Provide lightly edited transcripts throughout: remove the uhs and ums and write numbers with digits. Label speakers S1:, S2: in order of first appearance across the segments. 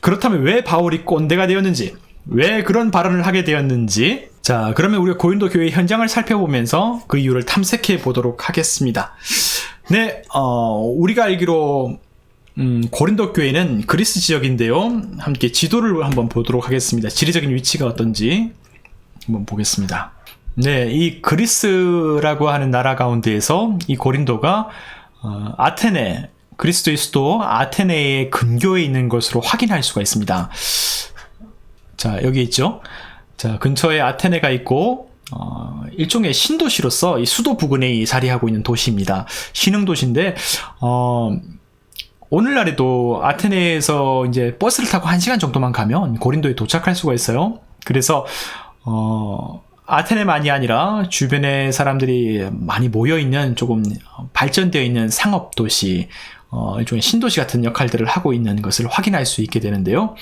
S1: 그렇다면 왜 바울이 꼰대가 되었는지, 왜 그런 발언을 하게 되었는지, 자, 그러면 우리가 고린도 교회 현장을 살펴보면서 그 이유를 탐색해 보도록 하겠습니다. 네, 우리가 알기로 고린도 교회는 그리스 지역인데요. 함께 지도를 한번 보도록 하겠습니다. 지리적인 위치가 어떤지 한번 보겠습니다. 네, 이 그리스라고 하는 나라 가운데에서 이 고린도가 아테네, 그리스도의 수도 아테네의 근교에 있는 것으로 확인할 수가 있습니다. 자, 여기 있죠. 자, 근처에 아테네가 있고 일종의 신도시로서 이 수도 부근에 자리하고 있는 도시입니다. 신흥도시인데 오늘날에도 아테네에서 이제 버스를 타고 1시간 정도만 가면 고린도에 도착할 수가 있어요. 그래서 아테네만이 아니라 주변에 사람들이 많이 모여있는 조금 발전되어 있는 상업도시, 일종의 신도시 같은 역할들을 하고 있는 것을 확인할 수 있게 되는데요.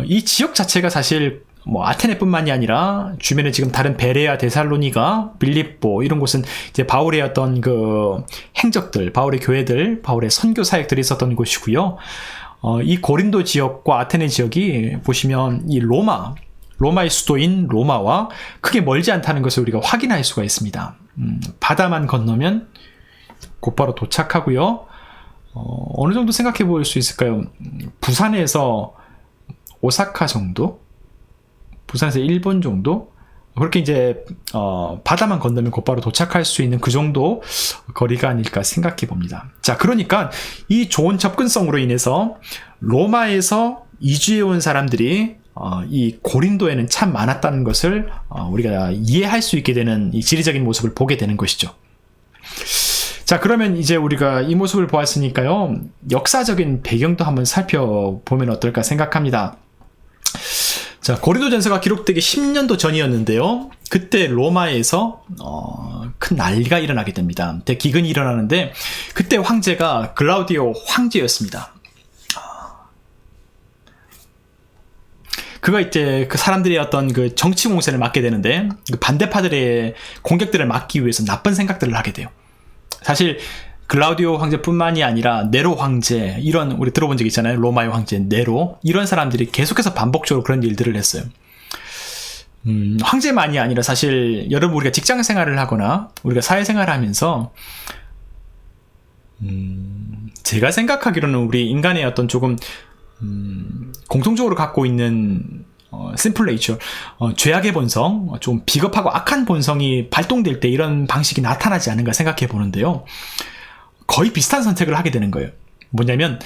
S1: 이 지역 자체가 사실 아테네뿐만이 아니라 주변에 지금 다른 베레아, 데살로니가, 빌립보 이런 곳은 이제 바울의 어떤 그 행적들, 바울의 교회들, 바울의 선교 사역들이 있었던 곳이고요. 이 고린도 지역과 아테네 지역이 보시면 이 로마의 수도인 로마와 크게 멀지 않다는 것을 우리가 확인할 수가 있습니다. 바다만 건너면 곧바로 도착하고요. 어느 정도 생각해 볼 수 있을까요? 부산에서 오사카 정도? 부산에서 일본 정도? 그렇게 이제 바다만 건너면 곧바로 도착할 수 있는 그 정도 거리가 아닐까 생각해 봅니다. 자, 그러니까 이 좋은 접근성으로 인해서 로마에서 이주해 온 사람들이 이 고린도에는 참 많았다는 것을 우리가 이해할 수 있게 되는 이 지리적인 모습을 보게 되는 것이죠. 자, 그러면 이제 우리가 이 모습을 보았으니까요, 역사적인 배경도 한번 살펴보면 어떨까 생각합니다. 자, 고린도전서가 기록되기 10년도 전이었는데요. 그때 로마에서 큰 난리가 일어나게 됩니다. 대기근이 일어나는데 그때 황제가 글라우디오 황제였습니다. 그가 이제 그 사람들의 어떤 그 정치 공세를 맡게 되는데 그 반대파들의 공격들을 막기 위해서 나쁜 생각들을 하게 돼요. 사실 글라우디오 황제뿐만이 아니라 네로 황제, 이런 우리 들어본 적 있잖아요. 로마의 황제 네로, 이런 사람들이 계속해서 반복적으로 그런 일들을 했어요. 황제만이 아니라 사실 여러분 우리가 직장 생활을 하거나 우리가 사회생활을 하면서 제가 생각하기로는 우리 인간의 어떤 조금 공통적으로 갖고 있는 심플 네이처, 죄악의 본성, 좀 비겁하고 악한 본성이 발동될 때 이런 방식이 나타나지 않은가 생각해 보는데요. 거의 비슷한 선택을 하게 되는 거예요. 뭐냐면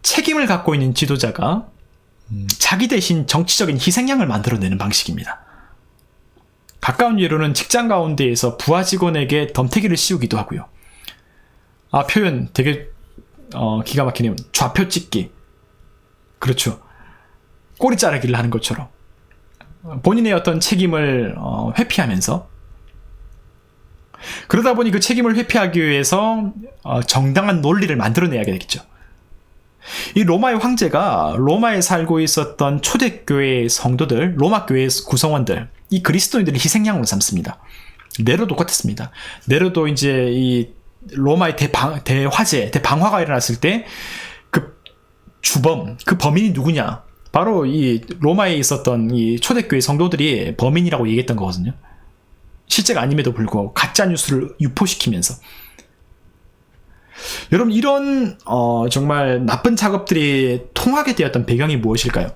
S1: 책임을 갖고 있는 지도자가 자기 대신 정치적인 희생양을 만들어내는 방식입니다. 가까운 예로는 직장 가운데에서 부하 직원에게 덤태기를 씌우기도 하고요. 표현 되게 기가 막히네요. 좌표 찍기. 그렇죠. 꼬리 자르기를 하는 것처럼 본인의 어떤 책임을 회피하면서, 그러다 보니 그 책임을 회피하기 위해서 정당한 논리를 만들어내야 되겠죠. 이 로마의 황제가 로마에 살고 있었던 초대교회의 성도들, 로마 교회의 구성원들, 이 그리스도인들을 희생양으로 삼습니다. 네로도 똑같았습니다. 네로도 이제 이 로마의 대화재, 대방화가 일어났을 때 그 주범, 그 범인이 누구냐? 바로 이 로마에 있었던 이 초대교회 성도들이 범인이라고 얘기했던 거거든요. 실제가 아님에도 불구하고 가짜 뉴스를 유포시키면서. 여러분, 이런 정말 나쁜 작업들이 통하게 되었던 배경이 무엇일까요?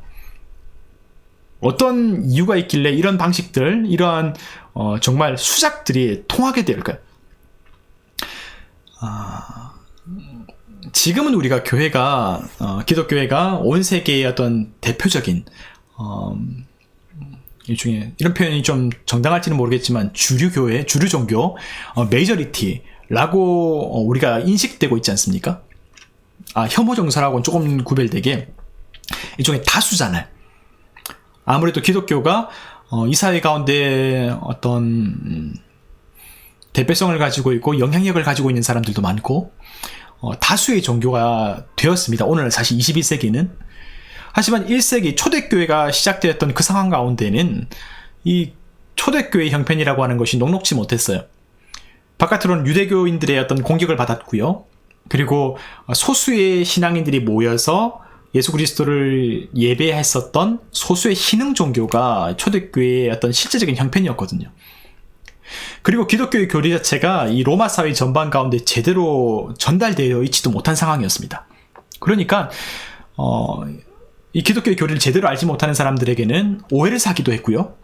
S1: 어떤 이유가 있길래 이런 방식들, 이러한 정말 수작들이 통하게 될까요? 지금은 우리가 교회가 기독교회가 온 세계의 어떤 대표적인 일종의, 이런 표현이 좀 정당할지는 모르겠지만 주류 교회, 주류 종교, 메이저리티라고 우리가 인식되고 있지 않습니까? 혐오 정서라고는 조금 구별되게 일종의 다수잖아요. 아무래도 기독교가 이 사회 가운데 어떤 대표성을 가지고 있고 영향력을 가지고 있는 사람들도 많고 다수의 종교가 되었습니다. 오늘 사실 21세기는. 하지만 1세기 초대교회가 시작되었던 그 상황 가운데는 이 초대교회 형편이라고 하는 것이 녹록지 못했어요. 바깥으로는 유대교인들의 어떤 공격을 받았고요. 그리고 소수의 신앙인들이 모여서 예수 그리스도를 예배했었던 소수의 신흥 종교가 초대교회의 어떤 실제적인 형편이었거든요. 그리고 기독교의 교리 자체가 이 로마 사회 전반 가운데 제대로 전달되어 있지도 못한 상황이었습니다. 그러니까 이 기독교의 교리를 제대로 알지 못하는 사람들에게는 오해를 사기도 했고요.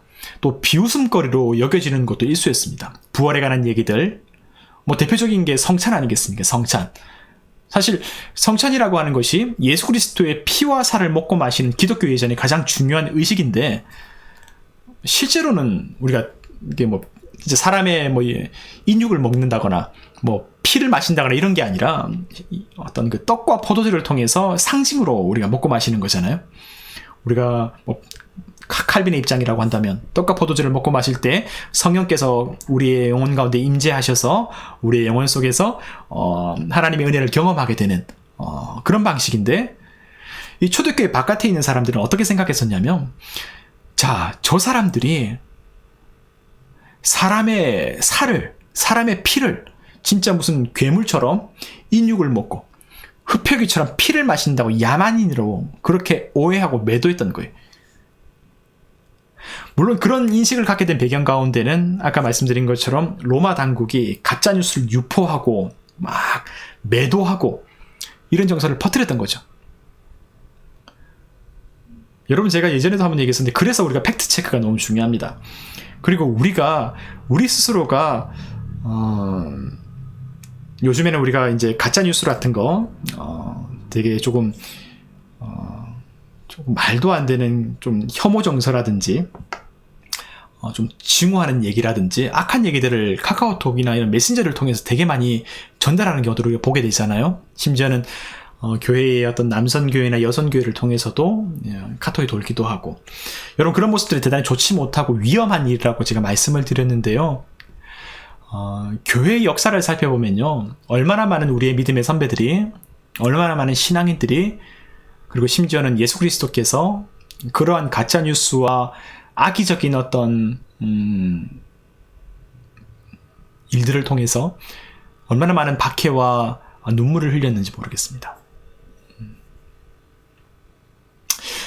S1: 또 비웃음거리로 여겨지는 것도 일수였습니다. 부활에 관한 얘기들, 뭐 대표적인 게 성찬 아니겠습니까? 성찬. 사실 성찬이라고 하는 것이 예수 그리스도의 피와 살을 먹고 마시는 기독교 예전의 가장 중요한 의식인데, 실제로는 우리가 이게 뭐 이제 사람의 뭐 인육을 먹는다거나 뭐 피를 마신다거나 이런 게 아니라 어떤 그 떡과 포도주를 통해서 상징으로 우리가 먹고 마시는 거잖아요. 우리가 뭐 칼빈의 입장이라고 한다면 떡과 포도주를 먹고 마실 때 성령께서 우리의 영혼 가운데 임재하셔서 우리의 영혼 속에서 하나님의 은혜를 경험하게 되는 그런 방식인데, 이 초대교회 바깥에 있는 사람들은 어떻게 생각했었냐면, 자, 저 사람들이 사람의 살을, 사람의 피를 진짜 무슨 괴물처럼 인육을 먹고 흡혈귀처럼 피를 마신다고 야만인으로 그렇게 오해하고 매도했던 거예요. 물론 그런 인식을 갖게 된 배경 가운데는 아까 말씀드린 것처럼 로마 당국이 가짜뉴스를 유포하고 막 매도하고 이런 정서를 퍼뜨렸던 거죠. 여러분, 제가 예전에도 한번 얘기했었는데, 그래서 우리가 팩트체크가 너무 중요합니다. 그리고 우리 스스로가 요즘에는 우리가 이제 가짜뉴스 같은 거 되게 조금 말도 안 되는 좀 혐오 정서라든지 좀 증오하는 얘기라든지 악한 얘기들을 카카오톡이나 이런 메신저를 통해서 되게 많이 전달하는 경우도 우리가 보게 되잖아요. 심지어는 교회의 어떤 남선교회나 여선교회를 통해서도 카톡이 돌기도 하고, 여러분, 그런 모습들이 대단히 좋지 못하고 위험한 일이라고 제가 말씀을 드렸는데요. 교회의 역사를 살펴보면요, 얼마나 많은 우리의 믿음의 선배들이, 얼마나 많은 신앙인들이, 그리고 심지어는 예수 그리스도께서 그러한 가짜뉴스와 악의적인 어떤 일들을 통해서 얼마나 많은 박해와 눈물을 흘렸는지 모르겠습니다.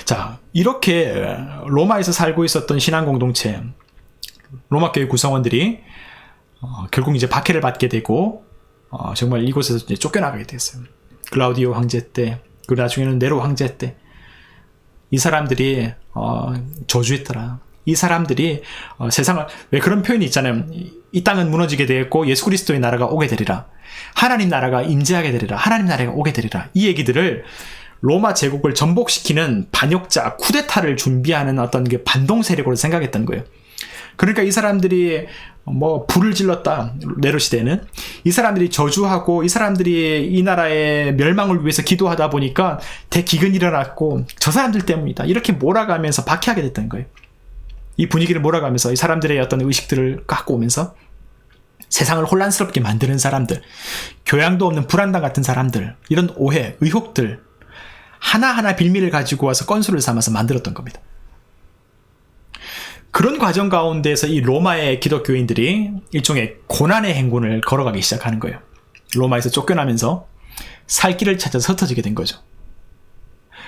S1: 자, 이렇게 로마에서 살고 있었던 신앙 공동체, 로마교회 구성원들이 결국 이제 박해를 받게 되고 정말 이곳에서 이제 쫓겨나가게 됐어요. 글라우디오 황제 때, 그리고 나중에는 네로 황제 때 이 사람들이 저주했더라. 이 사람들이 세상을, 왜 그런 표현이 있잖아요. 이 땅은 무너지게 되었고 예수 그리스도의 나라가 오게 되리라. 하나님 나라가 임재하게 되리라. 하나님 나라가 오게 되리라. 이 얘기들을 로마 제국을 전복시키는 반역자, 쿠데타를 준비하는 어떤 게 반동 세력으로 생각했던 거예요. 그러니까 이 사람들이 뭐 불을 질렀다, 네로 시대는 이 사람들이 저주하고 이 사람들이 이 나라의 멸망을 위해서 기도하다 보니까 대기근이 일어났고 저 사람들 때문이다, 이렇게 몰아가면서 박해하게 됐던 거예요. 이 분위기를 몰아가면서 이 사람들의 어떤 의식들을 갖고 오면서 세상을 혼란스럽게 만드는 사람들, 교양도 없는 불안당 같은 사람들, 이런 오해, 의혹들 하나하나 빌미를 가지고 와서 건수를 삼아서 만들었던 겁니다. 그런 과정 가운데서 이 로마의 기독교인들이 일종의 고난의 행군을 걸어가기 시작하는 거예요. 로마에서 쫓겨나면서 살 길을 찾아서 흩어지게 된 거죠.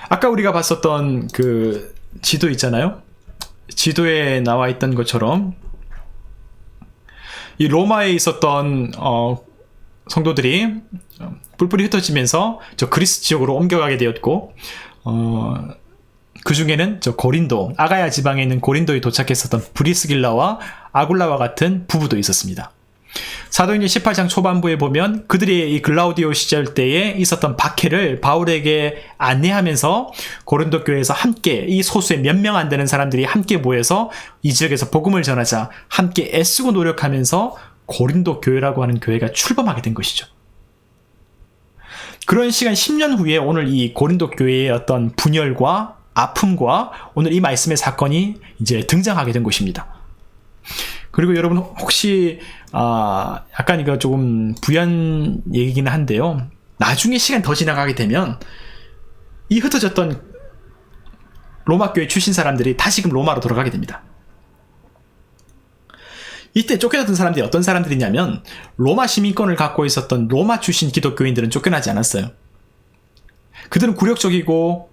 S1: 아까 우리가 봤었던 그 지도 있잖아요. 지도에 나와 있던 것처럼 이 로마에 있었던 성도들이 뿔뿔이 흩어지면서 저 그리스 지역으로 옮겨가게 되었고, 그 중에는 저 고린도, 아가야 지방에 있는 고린도에 도착했었던 브리스길라와 아굴라와 같은 부부도 있었습니다. 사도행전 18장 초반부에 보면 그들이 이 글라우디오 시절 때에 있었던 박해를 바울에게 안내하면서 고린도 교회에서 함께, 이 소수의 몇 명 안 되는 사람들이 함께 모여서 이 지역에서 복음을 전하자 함께 애쓰고 노력하면서 고린도 교회라고 하는 교회가 출범하게 된 것이죠. 그런 시간 10년 후에 오늘 이 고린도 교회의 어떤 분열과 아픔과 오늘 이 말씀의 사건이 이제 등장하게 된 것입니다. 그리고 여러분, 혹시 약간 이거 조금 부연 얘기긴 한데요, 나중에 시간 더 지나가게 되면 이 흩어졌던 로마 교회 출신 사람들이 다시금 로마로 돌아가게 됩니다. 이때 쫓겨났던 사람들이 어떤 사람들이냐면, 로마 시민권을 갖고 있었던 로마 출신 기독교인들은 쫓겨나지 않았어요. 그들은 굴욕적이고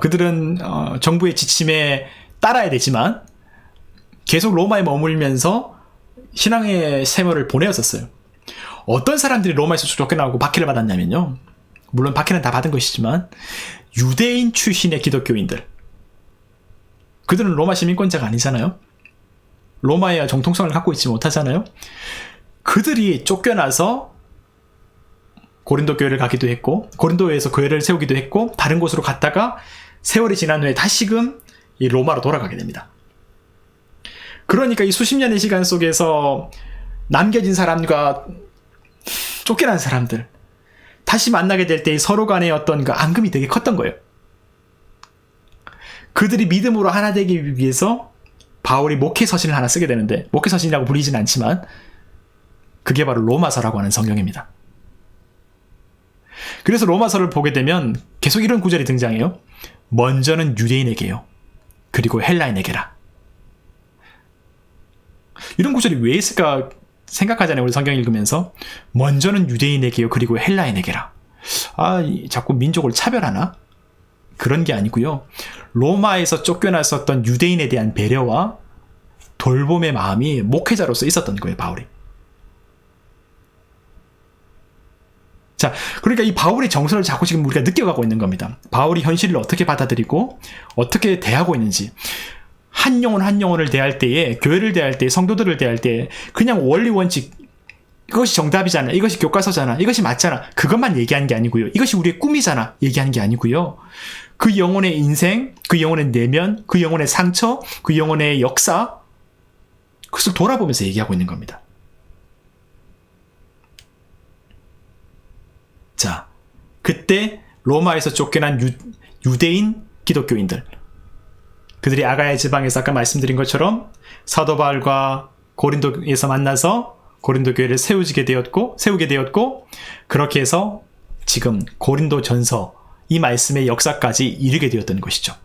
S1: 그들은 정부의 지침에 따라야 되지만 계속 로마에 머물면서 신앙의 생활을 보내었었어요. 어떤 사람들이 로마에서 쫓겨나고 박해를 받았냐면요. 물론 박해는 다 받은 것이지만 유대인 출신의 기독교인들. 그들은 로마 시민권자가 아니잖아요. 로마의 정통성을 갖고 있지 못하잖아요. 그들이 쫓겨나서 고린도 교회를 가기도 했고 고린도에서 교회를 세우기도 했고 다른 곳으로 갔다가 세월이 지난 후에 다시금 이 로마로 돌아가게 됩니다. 그러니까 이 수십 년의 시간 속에서 남겨진 사람과 쫓겨난 사람들 다시 만나게 될 때 서로 간의 어떤 그 앙금이 되게 컸던 거예요. 그들이 믿음으로 하나 되기 위해서 바울이 목회서신을 하나 쓰게 되는데 목회서신이라고 불리진 않지만 그게 바로 로마서라고 하는 성경입니다. 그래서 로마서를 보게 되면 계속 이런 구절이 등장해요. 먼저는 유대인에게요. 그리고 헬라인에게라. 이런 구절이 왜 있을까 생각하잖아요. 우리 성경 읽으면서. 먼저는 유대인에게요. 그리고 헬라인에게라. 자꾸 민족을 차별하나? 그런 게 아니고요. 로마에서 쫓겨났었던 유대인에 대한 배려와 돌봄의 마음이 목회자로서 있었던 거예요. 바울이. 자, 그러니까 이 바울의 정서를 자꾸 지금 우리가 느껴가고 있는 겁니다. 바울이 현실을 어떻게 받아들이고 어떻게 대하고 있는지. 한 영혼 한 영혼을 대할 때에, 교회를 대할 때, 성도들을 대할 때 그냥 원리 원칙, 이것이 정답이잖아, 이것이 교과서잖아, 이것이 맞잖아, 그것만 얘기하는 게 아니고요. 이것이 우리의 꿈이잖아 얘기하는 게 아니고요. 그 영혼의 인생, 그 영혼의 내면, 그 영혼의 상처, 그 영혼의 역사, 그것을 돌아보면서 얘기하고 있는 겁니다. 자, 그때 로마에서 쫓겨난 유대인 기독교인들, 그들이 아가야 지방에서 아까 말씀드린 것처럼 사도 바울과 고린도에서 만나서 고린도 교회를 세우게 되었고 그렇게 해서 지금 고린도 전서 이 말씀의 역사까지 이르게 되었던 것이죠.